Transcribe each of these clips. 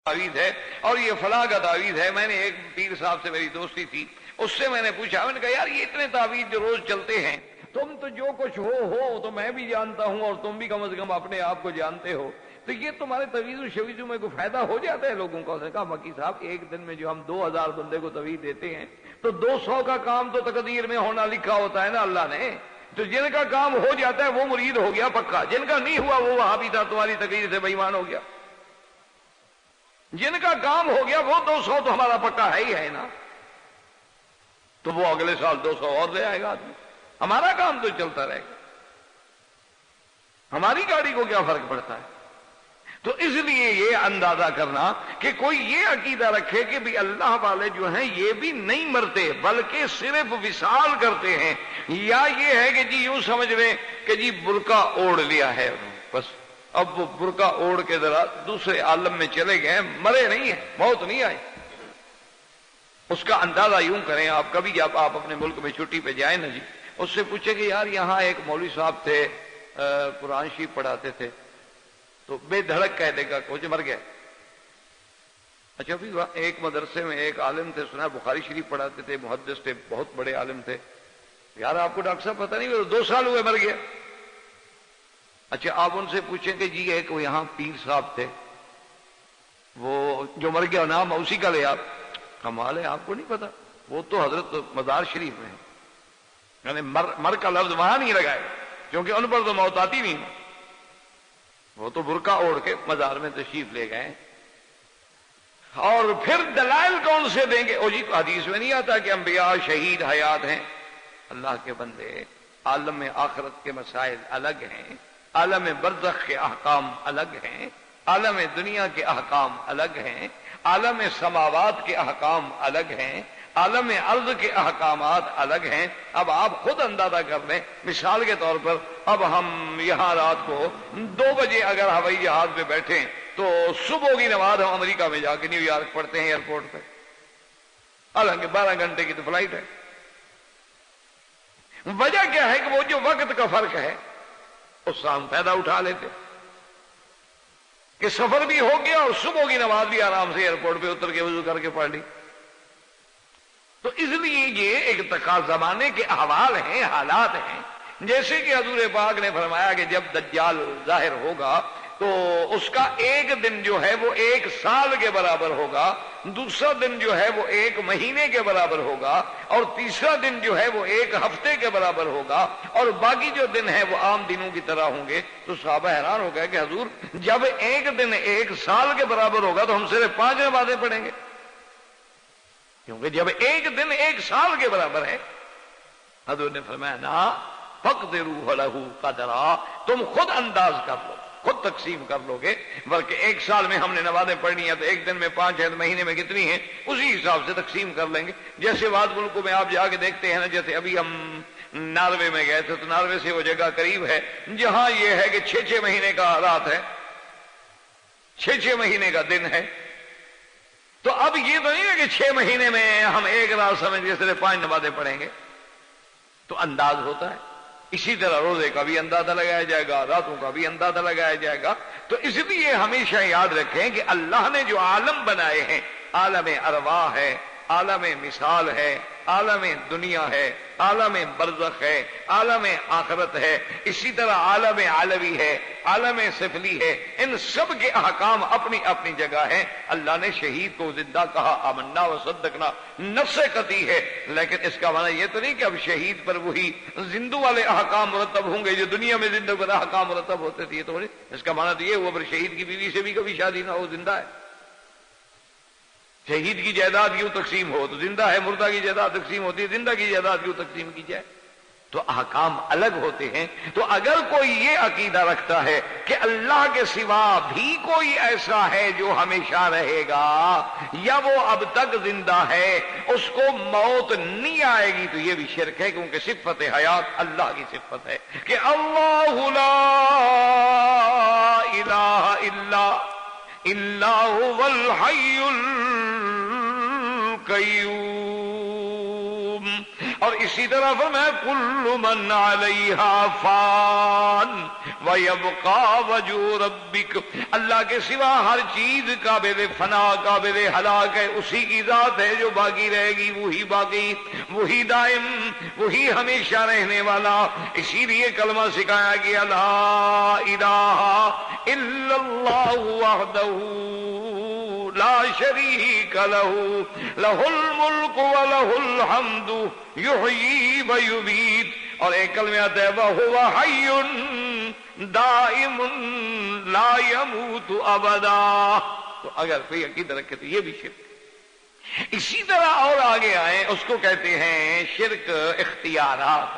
تعویذ ہے اور یہ فلاں کا تعویذ ہے. میں نے ایک پیر صاحب سے میری دوستی تھی، اس سے میں نے پوچھا، میں نے کہا یار یہ اتنے تعویذ جو روز چلتے ہیں، تم تو جو کچھ ہو تو میں بھی جانتا ہوں اور تم بھی کم از کم اپنے آپ کو جانتے ہو، تو یہ تمہارے تعویذ و شویزوں میں کوئی فائدہ ہو جاتا ہے لوگوں کو؟ اس نے کہا مکی صاحب ایک دن میں جو ہم 2000 بندے کو تعویذ دیتے ہیں تو 200 کا کام تو تقدیر میں ہونا لکھا ہوتا ہے نا اللہ نے. تو جن کا کام ہو جاتا ہے وہ مرید ہو گیا پکا، جن کا نہیں ہوا وہ وہاں بھی تھا تمہاری تقریر سے بے ایمان ہو گیا. جن کا کام ہو گیا وہ 200 تو ہمارا پکا ہے ہی ہے نا، تو وہ اگلے سال 200 اور لے آئے گا آدمی. ہمارا کام تو چلتا رہے گا، ہماری گاڑی کو کیا فرق پڑتا ہے؟ تو اس لیے یہ اندازہ کرنا کہ کوئی یہ عقیدہ رکھے کہ بھی اللہ والے جو ہیں یہ بھی نہیں مرتے بلکہ صرف وصال کرتے ہیں، یا یہ ہے کہ جی یوں سمجھ لیں کہ جی برقع اوڑھ لیا ہے بس، اب وہ برقع اوڑھ کے ذرا دوسرے عالم میں چلے گئے، مرے نہیں ہیں، موت نہیں آئی. اس کا اندازہ یوں کریں آپ، کبھی جب آپ اپنے ملک میں چھٹی پہ جائیں نا جی، اس سے پوچھیں کہ یار یہاں ایک مولوی صاحب تھے قرآن شریف پڑھاتے تھے، تو بے دھڑک کہہ دے گا کچھ مر گئے. اچھا بھی ایک مدرسے میں ایک عالم تھے، سنا بخاری شریف پڑھاتے تھے، محدث تھے، بہت بڑے عالم تھے. یار آپ کو ڈاکٹر صاحب پتہ نہیں، وہ 2 سال ہوئے مر گئے. اچھا آپ ان سے پوچھیں کہ جی ایک یہاں پیر صاحب تھے، وہ جو مر گیا نام اسی کا لے آپ. کمال ہے، آپ کو نہیں پتا؟ وہ تو حضرت مزار شریف میں ہے، یعنی مر کا لفظ وہاں نہیں لگائے کیونکہ ان پر تو موت آتی نہیں. وہ تو برقع اوڑھ کے مزار میں تشریف لے گئے. اور پھر دلائل کون سے دیں گے؟ او جی حدیث میں نہیں آتا کہ انبیاء شہید حیات ہیں؟ اللہ کے بندے، عالم آخرت کے مسائل الگ ہیں، عالم برزخ کے احکام الگ ہیں، عالم دنیا کے احکام الگ ہیں، عالم سماوات کے احکام الگ ہیں، عالم ارض کے احکامات الگ ہیں. اب آپ خود اندازہ کر لیں، مثال کے طور پر اب ہم یہاں رات کو 2 بجے اگر ہوائی جہاز پہ بیٹھیں تو صبح کی نماز ہم امریکہ میں جا کے نیو یارک پڑھتے ہیں ایئرپورٹ پہ، حالانکہ 12 گھنٹے کی تو فلائٹ ہے. وجہ کیا ہے کہ وہ جو وقت کا فرق ہے اس کا ہم فائدہ اٹھا لیتے کہ سفر بھی ہو گیا اور صبح کی نماز بھی آرام سے ایئرپورٹ پہ اتر کے وضو کر کے پڑھ لی. تو اس لیے یہ ایک زمانے کے احوال ہیں، حالات ہیں. جیسے کہ حضور پاک نے فرمایا کہ جب دجال ظاہر ہوگا تو اس کا ایک دن جو ہے وہ 1 سال کے برابر ہوگا، دوسرا دن جو ہے وہ 1 مہینے کے برابر ہوگا، اور تیسرا دن جو ہے وہ 1 ہفتے کے برابر ہوگا، اور باقی جو دن ہے وہ عام دنوں کی طرح ہوں گے. تو صحابہ حیران ہو گئے کہ حضور جب ایک دن 1 سال کے برابر ہوگا تو ہم صرف 5 نمازیں پڑھیں گے، کیونکہ جب ایک دن 1 سال کے برابر ہے. حضور نے فرمایا نا فقدروا لہ قدرا، تم خود انداز کر لو، خود تقسیم کر لو گے، بلکہ 1 سال میں ہم نے نمازیں پڑھنی ہیں تو ایک دن میں 5 ہے، مہینے میں کتنی ہیں اسی حساب سے تقسیم کر لیں گے. جیسے بعض ملکوں میں آپ جا کے دیکھتے ہیں نا، جیسے ابھی ہم ناروے میں گئے تھے تو ناروے سے وہ جگہ قریب ہے جہاں یہ ہے کہ 6 مہینے کا رات ہے، 6 مہینے کا دن ہے. تو اب یہ تو نہیں ہے کہ 6 مہینے میں ہم ایک رات سمجھ کے صرف 5 نمازیں پڑھیں گے، تو انداز ہوتا ہے. اسی طرح روزے کا بھی اندازہ لگایا جائے گا، راتوں کا بھی اندازہ لگایا جائے گا. تو اس لیے ہمیشہ یاد رکھیں کہ اللہ نے جو عالم بنائے ہیں، عالم ارواح ہے، عالم مثال ہے، عالم دنیا ہے، عالم برزخ ہے، عالم آخرت ہے، اسی طرح عالم علوی ہے، عالم سفلی ہے. ان سب کے احکام اپنی اپنی جگہ ہیں. اللہ نے شہید کو زندہ کہا، آمنا و صدقنا، نفس قطعی ہے، لیکن اس کا معنی یہ تو نہیں کہ اب شہید پر وہی زندوں والے احکام مرتب ہوں گے جو دنیا میں زندوں پر احکام مرتب ہوتے تھے. تو اس کا معنی تو یہ ہوا پر شہید کی بیوی سے بھی کبھی شادی نہ ہو، زندہ ہے. شہید کی جائیداد کیوں تقسیم ہو تو زندہ ہے، مردہ کی جائیداد تقسیم ہوتی ہے، زندہ کی جائیداد کیوں تقسیم کی جائے؟ تو احکام الگ ہوتے ہیں. تو اگر کوئی یہ عقیدہ رکھتا ہے کہ اللہ کے سوا بھی کوئی ایسا ہے جو ہمیشہ رہے گا یا وہ اب تک زندہ ہے، اس کو موت نہیں آئے گی، تو یہ بھی شرک ہے، کیونکہ صفت حیات اللہ کی صفت ہے کہ اللہ لا الہ الا هو الحی القیوم. اور اسی طرح فرمایا کل من علیہا فان وَيَبْقَى وَجْهُ رَبِّكَ، اللہ کے سوا ہر چیز قابل فنا قابل ہلاک ہے، اسی کی ذات ہے جو باقی رہے گی، وہی باقی، وہی دائم، وہی ہمیشہ رہنے والا۔ اسی لیے کلمہ سکھایا گیا لا الہ الا اللہ وحدہ لا شریک لہ لہ الملک ولہ الحمد یحیی ویمیت، اور ایک کلمہ آتا ہے وہو حی دائم لا یموت ابدا۔ تو اگر کوئی عقیدہ رکھے تو یہ بھی شرک۔ اسی طرح اور آگے آئیں، اس کو کہتے ہیں شرک اختیارات۔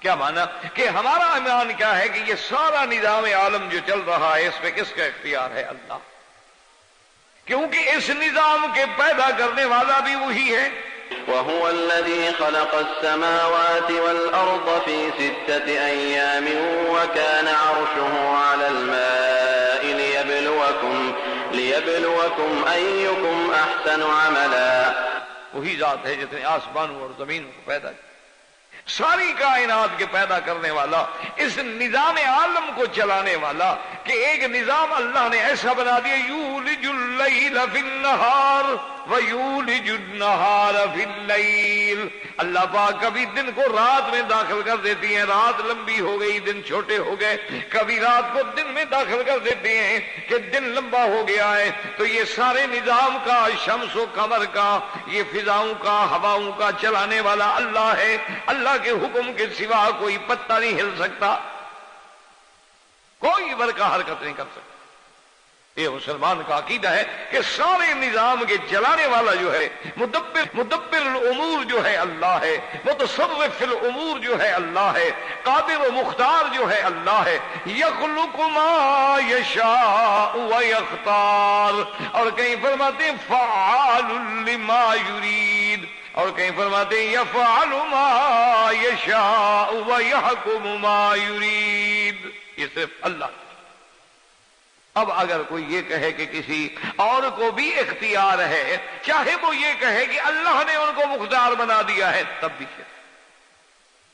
کیا مانا کہ ہمارا ایمان کیا ہے کہ یہ سارا نظام عالم جو چل رہا ہے اس پہ کس کا اختیار ہے؟ اللہ، کیونکہ اس نظام کے پیدا کرنے والا بھی وہی ہے۔ وهو الذي خلق السماوات والأرض في 6 أيام وكان عرشه على الماء ليبلوكم أيكم أحسن عملا۔ وہی ذات ہے جس نے آسمانوں اور زمینوں کو پیدا کیا، ساری کائنات کے پیدا کرنے والا، اس نظام عالم کو چلانے والا، کہ ایک نظام اللہ نے ایسا بنا دیا یولج اللیل فی النہار ویولج النہار فی اللیل۔ اللہ پاک کبھی دن کو رات میں داخل کر دیتی ہیں، رات لمبی ہو گئی دن چھوٹے ہو گئے، کبھی رات کو دن میں داخل کر دیتے ہیں کہ دن لمبا ہو گیا ہے۔ تو یہ سارے نظام کا، شمس و قمر کا، یہ فضاؤں کا، ہواؤں کا چلانے والا اللہ ہے۔ اللہ کے حکم کے سوا کوئی پتہ نہیں ہل سکتا، کوئی برقع حرکت نہیں کر سکتا۔ یہ مسلمان کا عقیدہ ہے کہ سارے نظام کے چلانے والا جو ہے، مدبر الامور جو ہے اللہ ہے، متصرف الامور جو ہے اللہ ہے، قادر و مختار جو ہے اللہ ہے۔ یخلق ما یشاء ویختار، اور کہیں فرماتے ہیں فعال لما یرید، اور کہیں فرماتے ہیں یفعل ما یشاء ویحکم ما یرید۔ یہ صرف اللہ۔ اب اگر کوئی یہ کہے کہ کسی اور کو بھی اختیار ہے، چاہے وہ یہ کہے کہ اللہ نے ان کو مختار بنا دیا ہے، تب بھی شرک،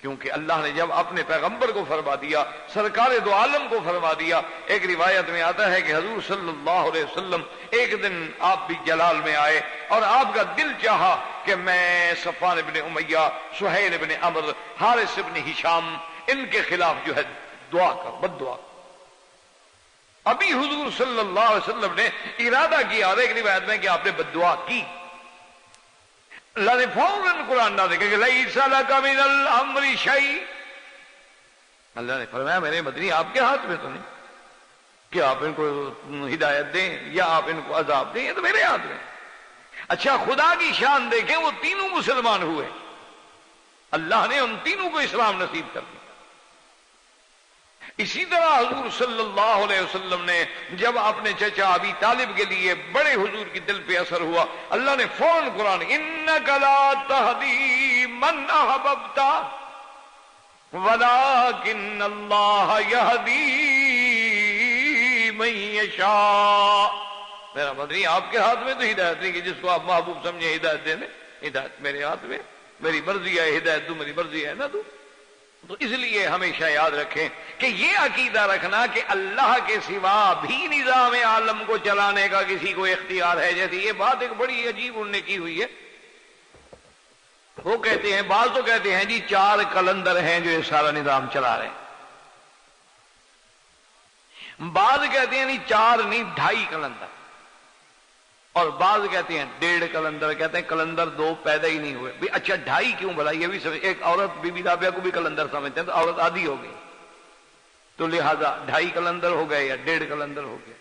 کیونکہ اللہ نے جب اپنے پیغمبر کو فرما دیا، سرکار دو عالم کو فرما دیا۔ ایک روایت میں آتا ہے کہ حضور صلی اللہ علیہ وسلم ایک دن آپ بھی جلال میں آئے اور آپ کا دل چاہا کہ میں صفوان ابن امیہ، سہیل ابن عمرو، حارث ابن ہشام، ان کے خلاف جو ہے دعا کر، بد دعا۔ ابھی حضور صلی اللہ علیہ وسلم نے ارادہ کیا، اور ایک روایت میں کہ آپ نے بد دعا کی، اللہ نے فوراً قرآن نازل کیا کہ لیس لک من الامر شیء۔ اللہ نے فرمایا میرے مدنی آپ کے ہاتھ میں تو نہیں کہ آپ ان کو ہدایت دیں یا آپ ان کو عذاب دیں، یہ تو میرے ہاتھ میں۔ اچھا خدا کی شان دیکھیں، وہ تینوں مسلمان ہوئے، اللہ نے ان تینوں کو اسلام نصیب کر دیا۔ اسی طرح حضور صلی اللہ علیہ وسلم نے جب اپنے چچا ابی طالب کے لیے بڑے حضور کی دل پہ اثر ہوا، اللہ نے فوراً قرآن انک لا تہدی من احببت ولکن اللہ یہدی من یشاء۔ میرا مدنی آپ کے ہاتھ میں تو ہدایت نہیں کہ جس کو آپ محبوب سمجھے ہدایت دے دیں، ہدایت میرے ہاتھ میں، میری مرضی ہے ہدایت دوں، میری مرضی ہے نہ دوں۔ تو اس لیے ہمیشہ یاد رکھیں کہ یہ عقیدہ رکھنا کہ اللہ کے سوا بھی نظام عالم کو چلانے کا کسی کو اختیار ہے، جیسے یہ بات ایک بڑی عجیب انہوں نے کی ہوئی ہے۔ وہ کہتے ہیں، بعض تو کہتے ہیں جی 4 قلندر ہیں جو یہ سارا نظام چلا رہے ہیں، بعض کہتے ہیں نہیں 4 نہیں 2.5 قلندر، اور بعض کہتے ہیں 1.5 قلندر، کہتے ہیں قلندر 2 پیدا ہی نہیں ہوئے بھی۔ اچھا 2.5 کیوں بھلا؟ یہ بھی سمجھ، ایک عورت بی بی رابعہ کو بھی قلندر سمجھتے ہیں تو عورت آدھی ہو گئی، تو لہذا 2.5 قلندر ہو گئے یا 1.5 قلندر ہو گئے۔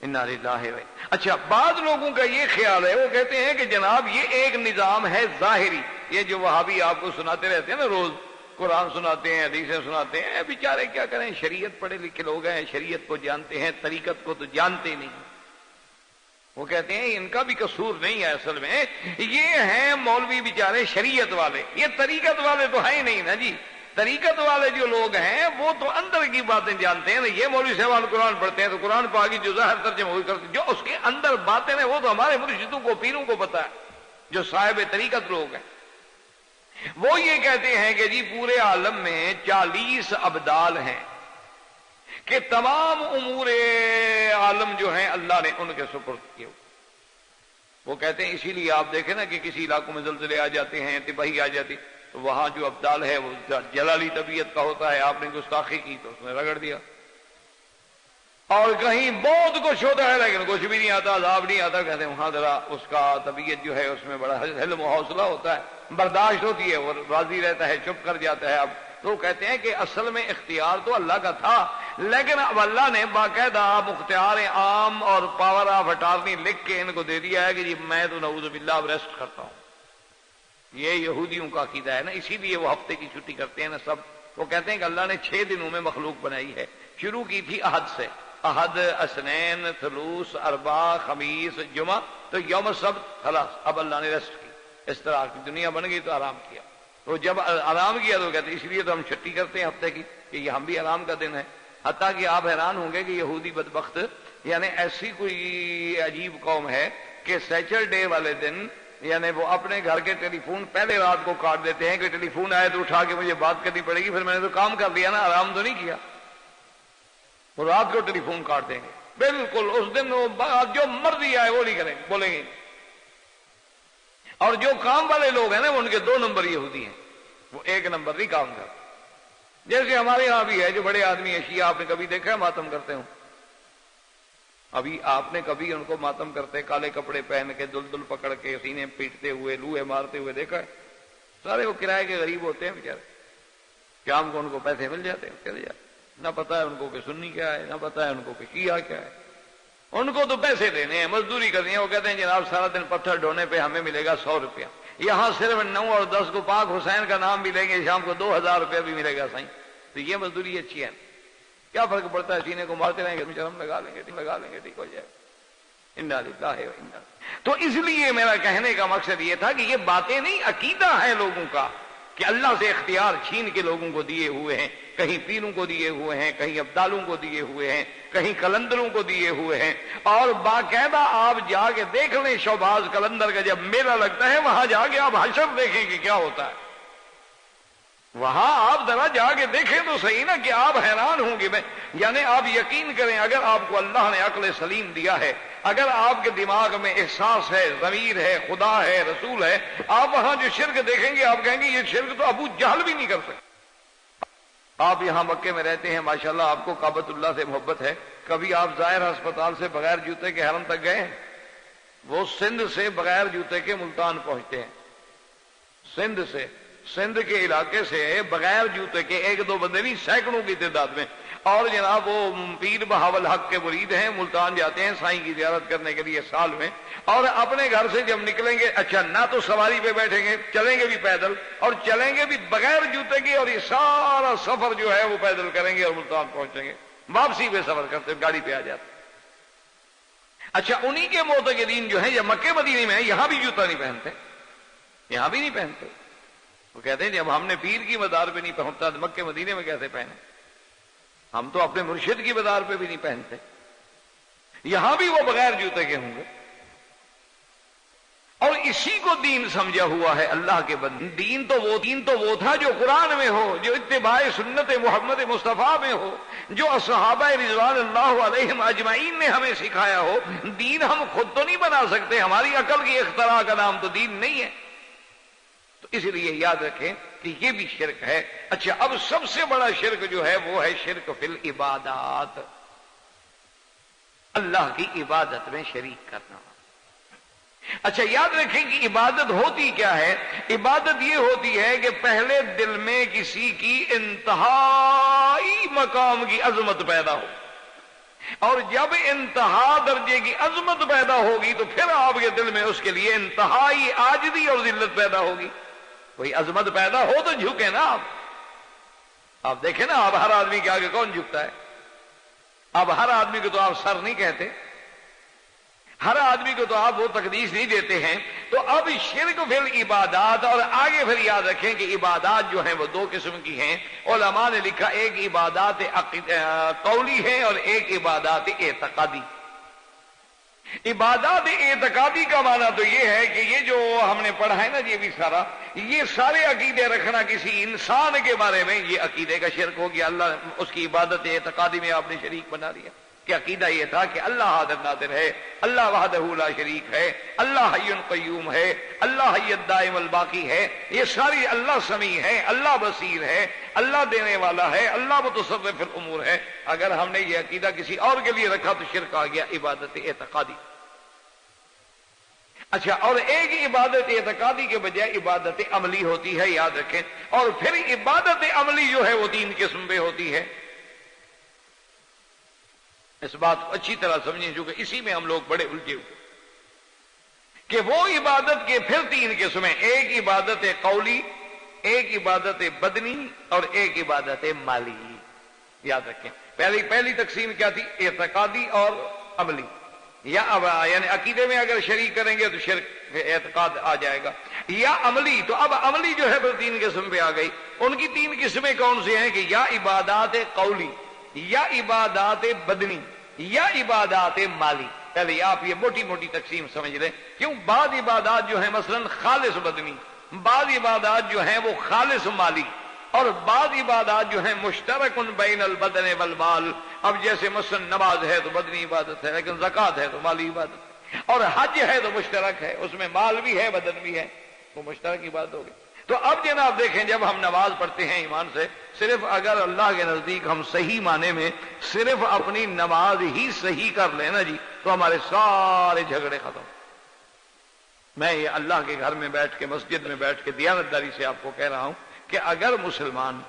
انا للہ و اچھا بعض لوگوں کا یہ خیال ہے، وہ کہتے ہیں کہ جناب یہ ایک نظام ہے ظاہری، یہ جو وہابی آپ کو سناتے رہتے ہیں نا، روز قرآن سناتے ہیں، حدیثیں سناتے ہیں، بیچارے کیا کریں، شریعت پڑھے لکھے لوگ ہیں، شریعت کو جانتے ہیں، طریقت کو تو جانتے نہیں۔ وہ کہتے ہیں ان کا بھی قصور نہیں ہے، اصل میں یہ ہیں مولوی بیچارے شریعت والے، یہ طریقت والے تو ہیں ہی نہیں نا جی۔ طریقت والے جو لوگ ہیں وہ تو اندر کی باتیں جانتے ہیں نا، یہ مولوی صاحب قرآن پڑھتے ہیں تو قرآن پاک کی جو ظاہر ترجمہ ہوئی کرتے، جو اس کے اندر باتیں ہیں وہ تو ہمارے مرشدوں کو، پیروں کو پتہ ہے، جو صاحب طریقت لوگ ہیں۔ وہ یہ کہتے ہیں کہ جی پورے عالم میں 40 ابدال ہیں، کہ تمام امور عالم جو ہیں اللہ نے ان کے سپرد کیے. وہ کہتے ہیں اسی لیے آپ دیکھیں نا کہ کسی علاقوں میں زلزلے آ جاتے ہیں، تباہی آ جاتی، تو وہاں جو ابدال ہے وہ جلالی طبیعت کا ہوتا ہے. آپ نے گستاخی کی تو اس نے رگڑ دیا. اور کہیں بہت کچھ ہوتا ہے لیکن کچھ بھی نہیں آتا، عذاب نہیں آتا. کہتے ہیں وہاں ذرا اس کا طبیعت جو ہے اس میں بڑا حلم و حوصلہ ہوتا ہے، برداشت ہوتی ہے، وہ راضی رہتا ہے، چپ کر جاتا ہے. اب تو کہتے ہیں کہ اصل میں اختیار تو اللہ کا تھا، لیکن اب اللہ نے باقاعدہ مختار عام اور پاور آف اٹارنی لکھ کے ان کو دے دیا ہے کہ جی میں تو نعوذ باللہ اب ریسٹ کرتا ہوں. یہ یہودیوں کا عقیدہ ہے نا، اسی لیے وہ ہفتے کی چھٹی کرتے ہیں نا سب. وہ کہتے ہیں کہ اللہ نے 6 دنوں میں مخلوق بنائی ہے. شروع کی تھی احد سے، احد، اثنین، ثلوث، اربعہ، خمیس، جمعہ، تو یوم السبت خلاص اب اللہ نے ریسٹ کی. اس طرح کی دنیا بن گئی تو آرام کیا. تو جب آرام کیا تو کہتے ہیں اس لیے تو ہم چھٹی کرتے ہیں ہفتے کی کہ یہ ہم بھی آرام کا دن ہے. حتیٰ کہ آپ حیران ہوں گے کہ یہودی بدبخت یعنی ایسی کوئی عجیب قوم ہے کہ سیچرڈے والے دن یعنی وہ اپنے گھر کے ٹیلی فون پہلے رات کو کاٹ دیتے ہیں کہ ٹیلی فون آئے تو اٹھا کے مجھے بات کرنی پڑے گی، پھر میں نے تو کام کر لیا نا، آرام تو نہیں کیا. وہ رات کو ٹیلی فون کاٹ دیں گے بالکل. اس دن وہ جو مرضی آئے وہ نہیں کریں گے، بولیں گے. اور جو کام والے لوگ ہیں نا وہ ان کے 2 نمبر یہودی ہیں، وہ 1 نمبر نہیں کام کرتے. جیسے ہمارے یہاں بھی ہے جو بڑے آدمی ہیں شیعہ، آپ نے کبھی دیکھا ہے ماتم کرتے ہوں؟ ابھی آپ نے کبھی ان کو ماتم کرتے کالے کپڑے پہن کے دل پکڑ کے سینے پیٹتے ہوئے لوہے مارتے ہوئے دیکھا ہے؟ سارے وہ کرائے کے غریب ہوتے ہیں بیچارے، شام کو ان کو پیسے مل جاتے ہیں، چلے جاتے. نہ پتا ہے ان کو کہ سنی کیا ہے، نہ پتا ہے ان کو کہ شیعہ کیا ہے. ان کو تو پیسے دینے ہیں، مزدوری کرنی ہے. وہ کہتے ہیں جناب سارا دن پتھر ڈھونے پہ ہمیں ملے گا 100 روپیہ. یہاں صرف 9 اور 10 کو پاک حسین کا نام بھی لیں گے، شام کو 2000 روپیہ بھی ملے گا. صحیح، تو یہ مزدوری اچھی ہے. کیا فرق پڑتا ہے، سینے کو مارتے رہیں گے، ہم لگا لیں گے ٹھیک ہو جائے. انا للہ و انا. تو اس لیے میرا کہنے کا مقصد یہ تھا کہ یہ باتیں نہیں، عقیدہ ہے لوگوں کا کہ اللہ سے اختیار چھین کے لوگوں کو دیے ہوئے ہیں. کہیں پیروں کو دیے ہوئے ہیں، کہیں ابدالوں کو دیے ہوئے ہیں، کہیں کلندروں کو دیے ہوئے ہیں. اور باقاعدہ آپ جا کے دیکھ لیں شوباز کلندر کا جب میلہ لگتا ہے وہاں جا کے آپ حشر دیکھیں کہ کیا ہوتا ہے. وہاں آپ ذرا جا کے دیکھیں تو صحیح نا کہ آپ حیران ہوں گے. یعنی آپ یقین کریں اگر آپ کو اللہ نے عقل سلیم دیا ہے، اگر آپ کے دماغ میں احساس ہے، ضمیر ہے، خدا ہے، رسول ہے، آپ وہاں جو شرک دیکھیں گے آپ کہیں گے یہ شرک تو ابو جہل بھی نہیں کر سکتے. آپ یہاں مکے میں رہتے ہیں ماشاءاللہ، آپ کو کعبۃ اللہ سے محبت ہے. کبھی آپ ظاہر ہسپتال سے بغیر جوتے کے حرم تک گئے ہیں؟ وہ سندھ سے بغیر جوتے کے ملتان پہنچتے ہیں. سندھ سے، سندھ کے علاقے سے بغیر جوتے کے 1-2 بندے نہیں، سینکڑوں کی تعداد میں. اور جناب وہ پیر بہاول حق کے مرید ہیں، ملتان جاتے ہیں سائیں کی زیارت کرنے کے لیے سال میں. اور اپنے گھر سے جب نکلیں گے، اچھا نہ تو سواری پہ بیٹھیں گے، چلیں گے بھی پیدل، اور چلیں گے بھی بغیر جوتے کے. اور یہ سارا سفر جو ہے وہ پیدل کریں گے اور ملتان پہنچیں گے. واپسی پہ سفر کرتے گاڑی پہ آ جاتے. اچھا انہی کے معتقدین جو ہیں یہ مکے مدینے میں یہاں بھی جوتا نہیں پہنتے، یہاں بھی نہیں پہنتے. وہ کہتے ہیں جب ہم نے پیر کی مزار پہ نہیں پہنچتا تو مکے مدینے میں کیسے پہنے؟ ہم تو اپنے مرشد کی مزار پہ بھی نہیں پہنتے. یہاں بھی وہ بغیر جوتے کے ہوں گے. اور اسی کو دین سمجھا ہوا ہے اللہ کے بندے. دین تو وہ تھا جو قرآن میں ہو، جو اتباع سنت محمد مصطفیٰ میں ہو، جو صحابہ رضوان اللہ علیہم اجمعین نے ہمیں سکھایا ہو. دین ہم خود تو نہیں بنا سکتے، ہماری عقل کی اختراع کا نام تو دین نہیں ہے. تو اس لیے یاد رکھیں کہ یہ بھی شرک ہے. اچھا اب سب سے بڑا شرک جو ہے وہ ہے شرک فی العبادات، اللہ کی عبادت میں شریک کرنا. اچھا یاد رکھیں کہ عبادت ہوتی کیا ہے؟ عبادت یہ ہوتی ہے کہ پہلے دل میں کسی کی انتہائی مقام کی عظمت پیدا ہو، اور جب انتہا درجے کی عظمت پیدا ہوگی تو پھر آپ کے دل میں اس کے لیے انتہائی عاجزی اور ذلت پیدا ہوگی. کوئی عظمت پیدا ہو تو جھکے نا آپ دیکھیں نا، اب ہر آدمی کے آگے کون جھکتا ہے؟ اب ہر آدمی کو تو آپ سر نہیں کہتے، ہر آدمی کو تو آپ وہ تقدیس نہیں دیتے ہیں. تو اب شرک فی العبادات، اور آگے پھر یاد رکھیں کہ عبادات جو ہیں وہ 2 قسم کی ہیں. علماء نے لکھا ایک عبادات قولی ہے اور ایک عبادات اعتقادی. عبادات اعتقادی کا معنی تو یہ ہے کہ یہ جو ہم نے پڑھا ہے نا یہ بھی سارا، یہ سارے عقیدے رکھنا کسی انسان کے بارے میں، یہ عقیدے کا شرک ہو گیا۔ اللہ اس کی عبادت اعتقادی میں آپ نے شریک بنا دیا کہ عقیدہ یہ تھا کہ اللہ حاضر ناظر ہے، اللہ وحدہ لا شریک ہے، اللہ حی قیوم ہے، اللہ حی الدائم الباقی ہے، یہ ساری اللہ سمیع ہے، اللہ بصیر ہے، اللہ دینے والا ہے، اللہ متصرف الامور ہے۔ اگر ہم نے یہ عقیدہ کسی اور کے لیے رکھا تو شرک آ گیا، عبادت اعتقادی۔ اچھا، اور ایک عبادت اعتقادی کے بجائے عبادت عملی ہوتی ہے، یاد رکھیں۔ اور پھر عبادت عملی جو ہے وہ 3 قسم پہ ہوتی ہے۔ اس بات کو اچھی طرح سمجھیں چونکہ اسی میں ہم لوگ بڑے الجھے ہوئے کہ وہ عبادت کے پھر 3 قسمیں، ایک عبادت قولی، ایک عبادت بدنی اور ایک عبادت مالی۔ یاد رکھیں، پہلی تقسیم کیا تھی؟ اعتقادی اور عملی، یعنی عقیدے میں اگر شریک کریں گے تو شرک اعتقاد آ جائے گا، یا عملی۔ تو اب عملی جو ہے وہ 3 قسم پہ آ گئی۔ ان کی 3 قسمیں کون سی ہیں کہ یا عبادات قولی، یا عبادات بدنی، یا عبادات مالی۔ پہلے آپ یہ موٹی موٹی تقسیم سمجھ لیں، کیوں بعض عبادات جو ہیں مثلا خالص بدنی، بعض عبادات جو ہیں وہ خالص مالی، اور بعض عبادات جو ہیں مشترک بین البدن والمال۔ اب جیسے مثلا نماز ہے تو بدنی عبادت ہے، لیکن زکوٰۃ ہے تو مالی عبادت ہے، اور حج ہے تو مشترک ہے، اس میں مال بھی ہے بدن بھی ہے، وہ مشترک عبادت ہوگی۔ تو اب جناب دیکھیں، جب ہم نماز پڑھتے ہیں ایمان سے، صرف اگر اللہ کے نزدیک ہم صحیح معنی میں صرف اپنی نماز ہی صحیح کر لیں نا جی، تو ہمارے سارے جھگڑے ختم۔ میں یہ اللہ کے گھر میں بیٹھ کے، مسجد میں بیٹھ کے دیانتداری سے آپ کو کہہ رہا ہوں کہ اگر مسلمان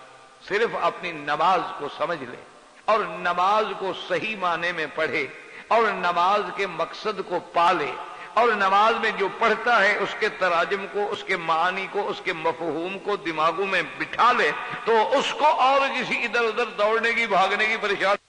صرف اپنی نماز کو سمجھ لے اور نماز کو صحیح معنی میں پڑھے اور نماز کے مقصد کو پالے، اور نماز میں جو پڑھتا ہے اس کے تراجم کو، اس کے معانی کو، اس کے مفہوم کو دماغوں میں بٹھا لے، تو اس کو اور کسی ادھر ادھر دوڑنے کی، بھاگنے کی پریشانی